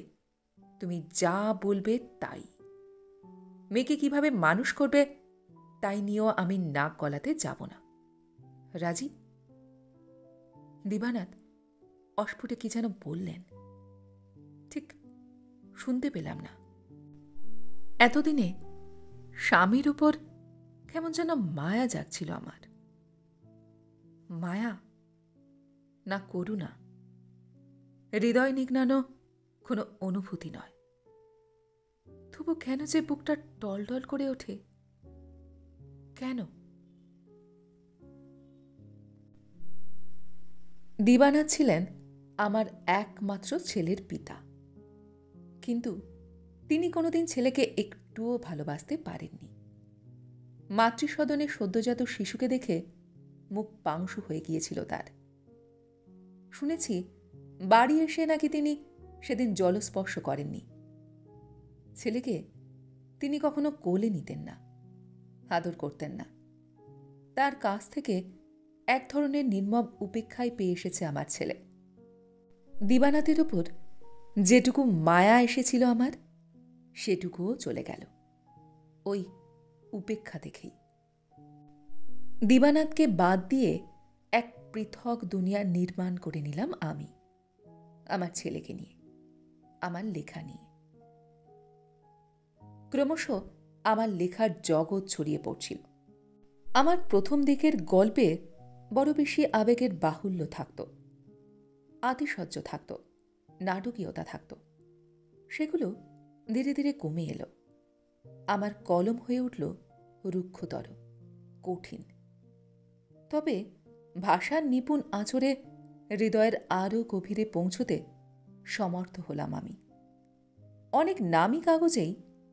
তুমি যা বলবে তাই। মেয়েকে কিভাবে মানুষ করবে তাই নিয়েও আমি নাক গলাতে যাব না। রাজি? দিবানাথ অস্ফুটে কি যেন বললেন, ঠিক শুনতে পেলাম না। এতদিনে স্বামীর উপর কেমন যেন মায়া জাগছিল আমার। মায়া না করুণা, হৃদয় নিগ্নানো কোনো অনুভূতি নয়। তবু কেন যে বুকটা টলটল করে ওঠে, কেন? দিবানাথ ছিলেন আমার একমাত্র ছেলের পিতা, কিন্তু তিনি কোনোদিন ছেলেকে একটুও ভালোবাসতে পারেননি। মাতৃসদনে সদ্যজাত শিশুকে দেখে মুখ পাংশু হয়ে গিয়েছিল তার। শুনেছি বাড়ি এসে নাকি তিনি সেদিন জলস্পর্শ করেননি। ছেলেকে তিনি কখনো কোলে নিতেন না, আদর করতেন না। তার কাছ থেকে এক ধরনের নির্মম উপেক্ষায় পেয়ে এসেছে আমার ছেলে। দিবানাথের ওপর যেটুকু মায়া এসেছিল আমার, সেটুকুও চলে গেল ওই উপেক্ষা দেখেই। দিবানাথকে বাদ দিয়ে এক পৃথক দুনিয়া নির্মাণ করে নিলাম আমি, আমার ছেলেকে নিয়ে, আমার লেখা নিয়ে। ক্রমশ আমার লেখার জগৎ ছড়িয়ে পড়ছিল। আমার প্রথম দিকের গল্পে বড় বেশি আবেগের বাহুল্য থাকত, আতিশয্য থাকত, নাটকীয়তা থাকত। সেগুলো ধীরে ধীরে কমে এলো। আমার কলম হয়ে উঠল রুক্ষতর, কঠিন। তবে ভাষার নিপুণ আঁচড়ে হৃদয়ের আরও গভীরে পৌঁছতে সমর্থ হলাম আমি। অনেক নামী কাগজেই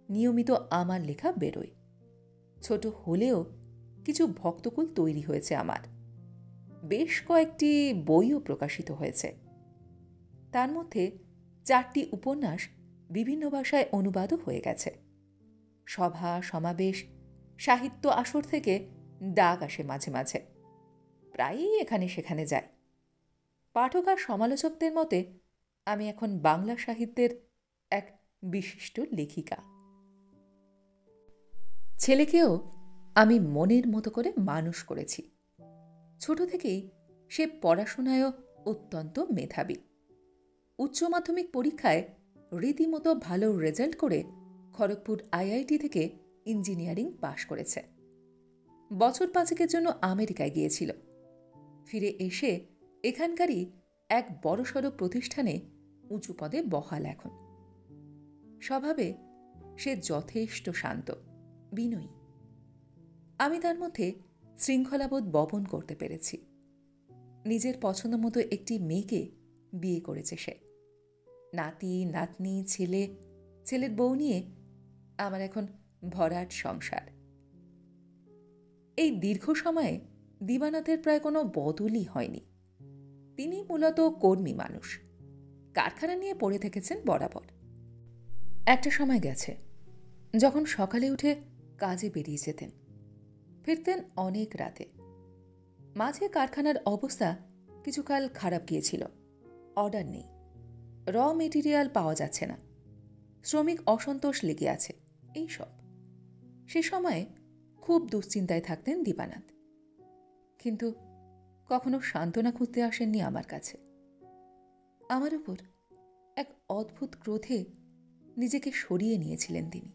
নিয়মিত আমার লেখা বেরোয়। ছোট হলেও কিছু ভক্তকুল তৈরি হয়েছে আমার। বেশ কয়েকটি বইও প্রকাশিত হয়েছে। তার মধ্যে 4টি উপন্যাস বিভিন্ন ভাষায় অনুবাদও হয়ে গেছে। সভা সমাবেশ, সাহিত্য আসর থেকে ডাক আসে মাঝে মাঝে, প্রায়ই এখানে সেখানে যায়। পাঠক আর সমালোচকদের মতে আমি এখন বাংলা সাহিত্যের এক বিশিষ্ট লেখিকা। ছেলেকেও আমি মনের মতো করে মানুষ করেছি। ছোট থেকেই সে পড়াশোনায়ও অত্যন্ত মেধাবী। উচ্চ মাধ্যমিক পরীক্ষায় রীতিমতো ভালো রেজাল্ট করে খড়গপুর আইআইটি থেকে ইঞ্জিনিয়ারিং পাশ করেছে। বছর 5 জন্য আমেরিকায় গিয়েছিল। ফিরে এসে এখানকারই এক বড়সড় প্রতিষ্ঠানে উঁচু পদে বহাল এখন। স্বভাবে সে যথেষ্ট শান্ত, বিনয়ী। আমি তার মধ্যে শৃঙ্খলাবোধ বপন করতে পেরেছি। নিজের পছন্দ মতো একটি মেয়েকে বিয়ে করেছে সে। নাতি নাতনি, ছেলে, ছেলের বউ নিয়ে আমার এখন ভরাট সংসার। এই দীর্ঘ সময়ে দিবানাথের প্রায় কোনো বদলই হয়নি। তিনি মূলত কর্মী মানুষ, কারখানা নিয়ে পড়ে থেকেছেন বরাবর। একটা সময় গেছে যখন সকালে উঠে কাজে বেরিয়ে যেতেন, ফিরতেন অনেক রাতে। মাঝে কারখানার অবস্থা কিছুকাল খারাপ গিয়েছিল। অর্ডার নেই, র মেটেরিয়াল পাওয়া যাচ্ছে না, শ্রমিক অসন্তোষ লেগে আছে, এইসব। সে সময়ে খুব দুশ্চিন্তায় থাকতেন দিবানাথ। কিন্তু কখনো সান্ত্বনা খুঁজতে আসেননি আমার কাছে। আমার উপর এক অদ্ভুত ক্রোধে নিজেকে সরিয়ে নিয়েছিলেন তিনি।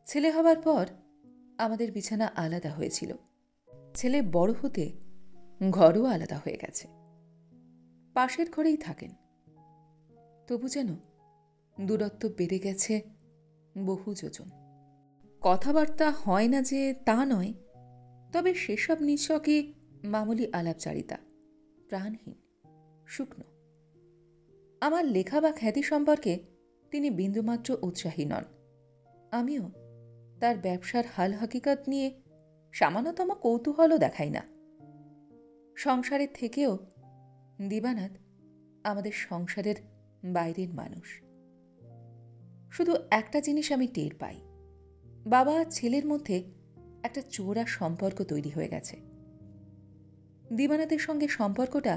ছেলে হবার পর আমাদের বিছানা আলাদা হয়েছিল। ছেলে বড় হতে ঘরও আলাদা হয়ে গেছে। পাশের ঘরেই থাকেন, তবু যেন দূরত্ব বেড়ে গেছে বহু যোজন। কথাবার্তা হয় না যে তা নয়, তবে সেসব নিছকই মামুলি আলাপচারিতা, প্রাণহীন, শুকনো। আমার লেখা বা খ্যাতি সম্পর্কে তিনি বিন্দুমাত্র উৎসাহী নন। আমিও তার ব্যবসার হাল হকিকত নিয়ে সামান্যতম কৌতূহলও দেখাই না। সংসারের থেকেও দিবানাথ আমাদের সংসারের বাইরের মানুষ। শুধু একটা জিনিস আমি টের পাই, বাবা আর ছেলের মধ্যে একটা চোরা সম্পর্ক তৈরি হয়ে গেছে। দিবানাথের সঙ্গে সম্পর্কটা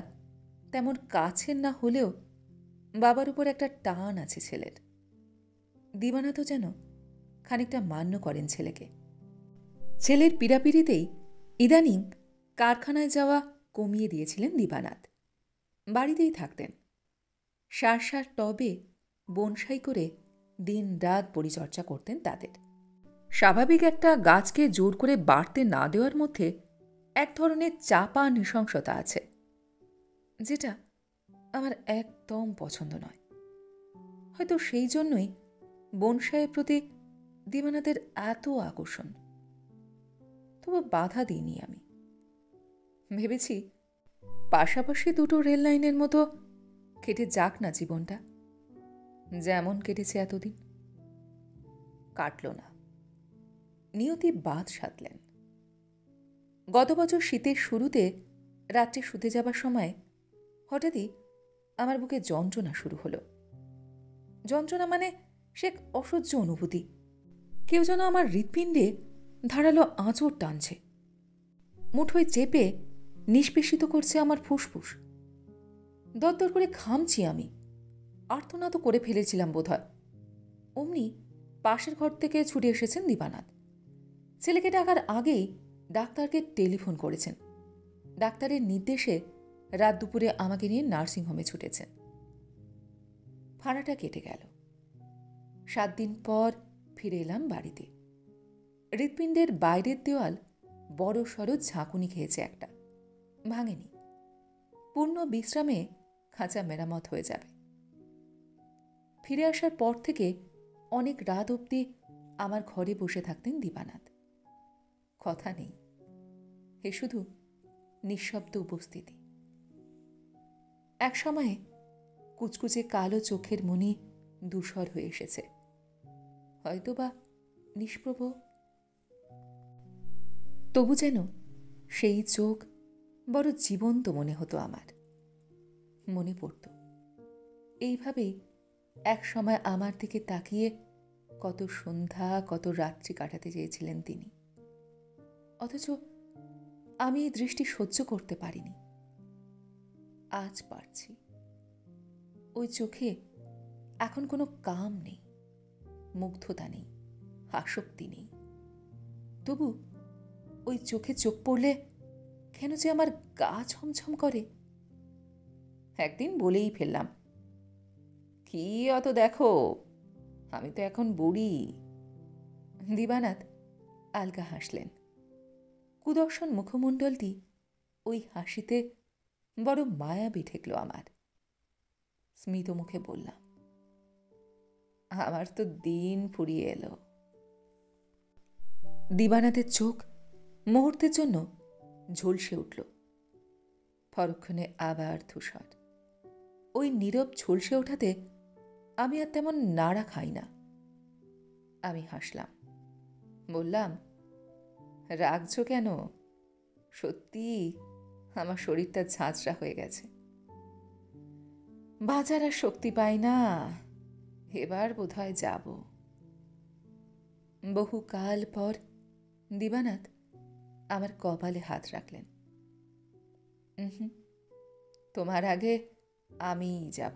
তেমন কাছের না হলেও বাবার উপর একটা টান আছে ছেলের। দিবানাথও যেন খানিকটা মান্য করেন ছেলেকে। ছেলের পীড়াপিড়িতেই ইদানিং কারখানায় যাওয়া কমিয়ে দিয়েছিলেন দিবানাথ। বাড়িতেই থাকতেন। সার সার টবে বনসাই করে দিন রাত পরিচর্যা করতেন তাদের। স্বাভাবিক একটা গাছকে জোর করে বাড়তে না দেওয়ার মধ্যে এক ধরনের চাপা নৃশংসতা আছে, যেটা আমার একদম পছন্দ নয়। হয়তো সেই জন্যই বনসাইয়ের প্রতি দিবানাথের এত আকর্ষণ। তবু বাধা দিইনি আমি। ভেবেছি পাশাপাশি দুটো রেল লাইনের মতো কেটে যাক না জীবনটা, যেমন কেটেছে এতদিন। কাটল না। নিয়তি বাদ সাধলেন। গত বছর শীতের শুরুতে রাত্রে শুতে যাবার সময় হঠাৎই আমার বুকে যন্ত্রণা শুরু হলো। যন্ত্রণা মানে সে এক অসহ্য অনুভূতি। কেউ যেন আমার হৃৎপিণ্ডে ধারালো আঁচড় টানছে, মুঠোয় চেপে নিষ্পেষিত করছে আমার ফুসফুস। দরদর করে ঘামছি আমি। আর্তনাদ করে ফেলেছিলাম বোধহয়। অমনি পাশের ঘর থেকে ছুটে এসেছেন দিবানাথ। ছেলেকে ডাকার আগেই ডাক্তারকে টেলিফোন করেছেন। ডাক্তারের নির্দেশে রাত দুপুরে আমাকে নিয়ে নার্সিংহোমে ছুটেছেন। ভাড়াটা কেটে গেল। 7 দিন পর ফিরে এলাম বাড়িতে। হৃৎপিণ্ডের বাইরের দেওয়াল বড় সড়ো ঝাঁকুনি খেয়েছে একটা, ভাঙেনি। পূর্ণ বিশ্রামে খাঁচা মেরামত হয়ে যাবে। ফিরে আসার পর থেকে অনেক রাত অবধি আমার ঘরে বসে থাকতেন দিবানাথ। কথা নেই, এ শুধু নিঃশব্দ উপস্থিতি। এক সময়ে কুচকুচে কালো চোখের মনি ধূসর হয়ে এসেছে, হয়তোবা নিষ্প্রভ। তবু যেন সেই চোখ বড় জীবন্ত মনে হতো আমার। মনে পড়ত এইভাবেই এক সময় আমার দিকে তাকিয়ে কত সন্ধ্যা কত রাত্রি কাটাতে চেয়েছিলেন তিনি। অথচ আমি এই দৃষ্টি সহ্য করতে পারিনি। আজ পারছি। ওই চোখে এখন কোনো কাম নেই, মুগ্ধতা নেই, আসক্তি নেই। তবু ওই চোখে চোখ পড়লে কেন যে আমার গা ছমছম করে। একদিন বলেই ফেললাম, কি অত দেখো, আমি তো এখন বুড়ি। দিবানাথ আলগা হাসলেন। কুদর্শন মুখমণ্ডলটি ওই হাসিতে বড় মায়াবী ঠেকল আমার। স্মিত মুখে বললাম, আমার তো দিন ফুরিয়ে এলো। দিবানাথের চোখ মুহূর্তের জন্য ঝলসে উঠল। পরক্ষণে আবার ধূসর। ওই নীরব ঝলসে ওঠাতে আমি আর তেমন নাড়া খাই না। আমি হাসলাম, বললাম, রাগছ কেন? সত্যি আমার শরীরটা ঝাঁঝরা হয়ে গেছে। বাঁচার আর শক্তি পাই না। এবার বোধহয় যাব। বহুকাল পর দিবানাথ আমার কপালে হাত রাখলেন। তোমার আগে আমিই যাব।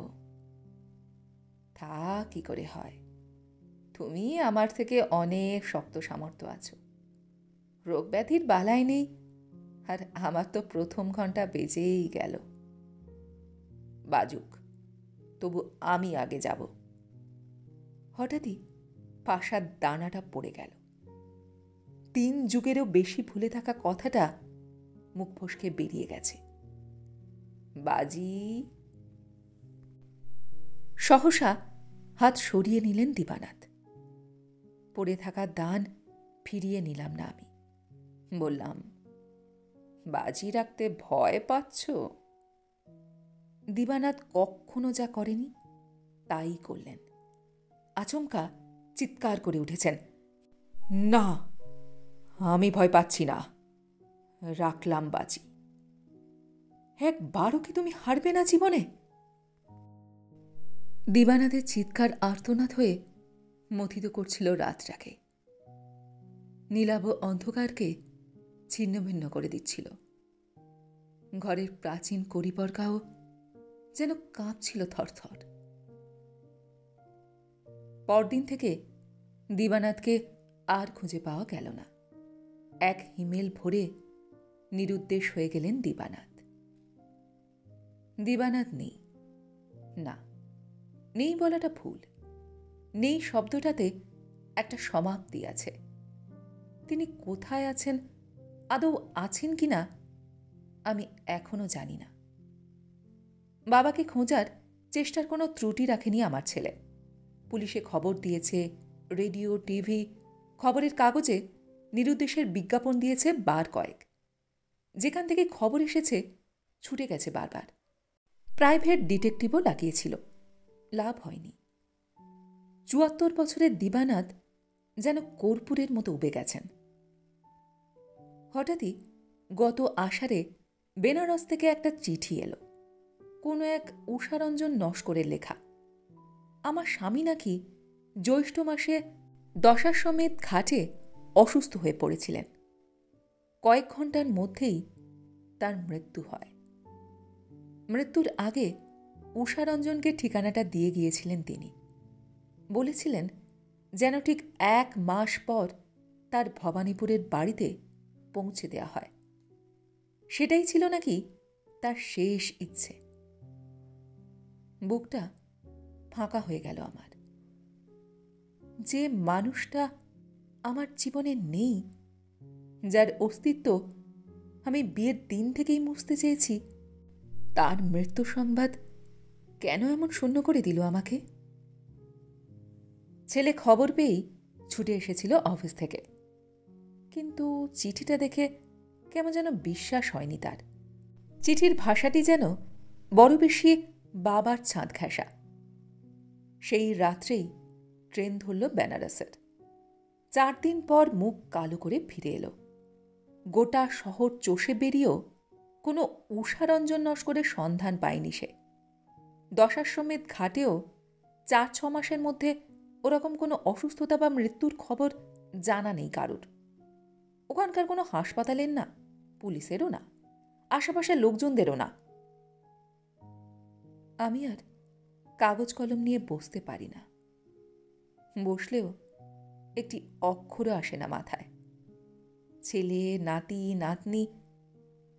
তা কি করে হয়? তুমি আমার থেকে অনেক শক্ত সামর্থ্য আছো। রোগ ব্যাধির বালাই নেই, আর আমার তো প্রথম ঘন্টা বেজেই গেল। বাজুক, তবু আমি আগে যাব। হঠাৎই পাশার দানাটা পড়ে গেল। 3 যুগেরও বেশি ভুলে থাকা কথাটা মুখ ফসকে বেরিয়ে গেছে। বাজি। সহসা হাত সরিয়ে নিলেন দিবানাথ। পড়ে থাকা দান ফিরিয়ে নিলাম না আমি। বললাম, বাজি রাখতে ভয় পাচ্ছ? দিবানাথ কখনো যা করেনি তাই করলেন। আচমকা চিৎকার করে উঠেছেন, না, আমি ভয় পাচ্ছি না, রাখলাম বাজি। একবারও কি তুমি হারবে না জীবনে? দিবানাথের চিৎকার আর্তনাদ হয়ে মথিত করছিল রাতটাকে, নীলাভ অন্ধকারকে ছিন্নভিন্ন করে দিচ্ছিল। ঘরের প্রাচীন কড়িপর্কাও যেন কাঁপছিল থরথর। পরদিন থেকে দিবানাথকে আর খুঁজে পাওয়া গেল না। এক হিমেল ভরে নিরুদ্দেশ হয়ে গেলেন দিবানাথ। দিবানাথ নেই, না, নেই বলাটা ভুল। নেই শব্দটাতে একটা সমাপ্তি আছে। তিনি কোথায় আছেন, আদৌ আছেন কিনা, আমি এখনো জানি না। বাবাকে খোঁজার চেষ্টার কোনো ত্রুটি রাখেনি আমার ছেলে। পুলিশে খবর দিয়েছে, রেডিও, টিভি, খবরের কাগজে নিরুদ্দেশের বিজ্ঞাপন দিয়েছে বার কয়েক। যেখান থেকে খবর এসেছে ছুটে গেছে বারবার। প্রাইভেট ডিটেকটিভও লাগিয়েছিল, লাভ হয়নি। ৭৪ বছরের দিবানাথ যেন কর্পূরের মতো উবে গেছেন। হঠাৎই গত আষাঢ়ে বেনারস থেকে একটা চিঠি এলো, কোনো এক উষারঞ্জন নস্করের লেখা। আমার স্বামী নাকি জ্যৈষ্ঠ মাসে দশাশ্বমেধ ঘাটে অসুস্থ হয়ে পড়েছিলেন। কয়েক ঘন্টার মধ্যেই তার মৃত্যু হয়। মৃত্যুর আগে উষারঞ্জনকে ঠিকানাটা দিয়ে গিয়েছিলেন তিনি। বলেছিলেন যেন ঠিক ১ মাস পর তার ভবানীপুরের বাড়িতে পৌঁছে দেয়া হয়। সেটাই ছিল নাকি তার শেষ ইচ্ছে। বুকটা ফাঁকা হয়ে গেল আমার। যে মানুষটা আমার জীবনে নেই, যার অস্তিত্ব আমি বিয়ের দিন থেকেই মুছতে চেয়েছি, তার মৃত্যু সংবাদ কেন এমন শূন্য করে দিল আমাকে? ছেলে খবর পেয়েই ছুটে এসেছিল অফিস থেকে, কিন্তু চিঠিটা দেখে কেমন যেন বিশ্বাস হয়নি তার। চিঠির ভাষাটি যেন বড় বেশি বাবার ছাঁদ ঘেঁষা। সেই রাত্রেই ট্রেন ধরল বেনারসের। ৪ দিন পর মুখ কালো করে ফিরে এলো। গোটা শহর চষে বেরিয়েও কোনো উষারঞ্জন নস্করের সন্ধান পায়নি সে। দশাশ্বমেধ ঘাটেও ৪-৬ মাসের মধ্যে ওরকম কোনো অসুস্থতা বা মৃত্যুর খবর জানা নেই কারুর। ওখানকার কোনো হাসপাতালের না, পুলিশেরও না, আশেপাশের লোকজনদেরও না। আমি আর কাগজ কলম নিয়ে বসতে পারি না। বসলেও একটি অক্ষরও আসে না মাথায়। ছেলে, নাতি, নাতনি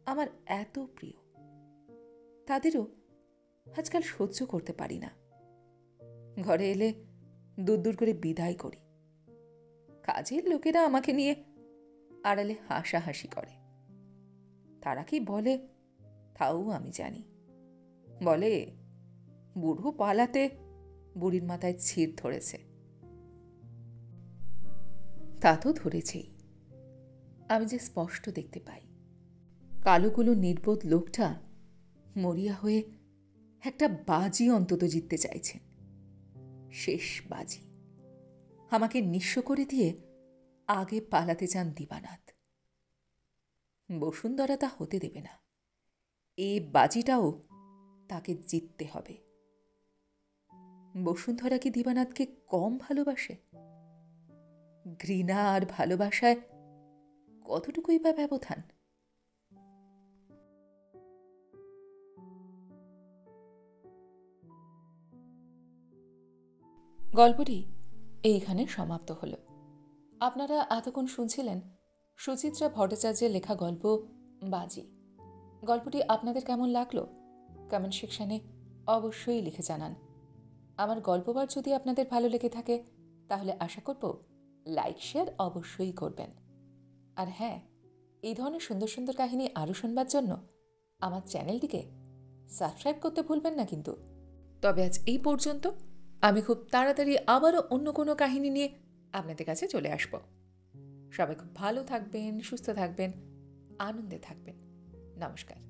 আমার এত প্রিয়, তাদেরও আজকাল সহ্য করতে পারি না। ঘরে এলে দূর দূর করে বিদায় করি। কাজের লোকেরা আমাকে নিয়ে আড়ালে হাসাহাসি করে। তারা কি বলে তাও আমি জানি। বলে, বুড়ো পালাতে বুড়ির মাথায় ছিঁড় ধরেছে। তা তো ধরেছেই। আমি যে স্পষ্ট দেখতে পাই, কালোগুলো নির্বোধ লোকটা মরিয়া হয়ে একটা বাজি অন্তত জিততে চাইছেন। শেষ বাজি। আমাকে নিঃস্ব করে দিয়ে আগে পালাতে চান দিবানাথ। বসুন্ধরা তা হতে দেবে না। এই বাজিটাও তাকে জিততে হবে। বসুন্ধরা কি দিবানাথকে কম ভালোবাসে? ঘৃণা আর ভালোবাসায় কতটুকুই বা ব্যবধান? গল্পটি এইখানে সমাপ্ত হল। আপনারা এতক্ষণ শুনছিলেন সুচিত্রা ভট্টাচার্যের লেখা গল্প বাজি। গল্পটি আপনাদের কেমন লাগলো কমেন্ট সেকশনে অবশ্যই লিখে জানান। আমার গল্পবার যদি আপনাদের ভালো লেগে থাকে তাহলে আশা করব লাইক শেয়ার অবশ্যই করবেন। আর হ্যাঁ, এই ধরনের সুন্দর সুন্দর কাহিনী আরও শুনবার জন্য আমার চ্যানেলটিকে সাবস্ক্রাইব করতে ভুলবেন না কিন্তু। তবে আজ এই পর্যন্ত। আমি খুব তাড়াতাড়ি আবারও অন্য কোনো কাহিনী নিয়ে আপনাদের কাছে চলে আসব। সবাই খুব ভালো থাকবেন, সুস্থ থাকবেন, আনন্দে থাকবেন। নমস্কার।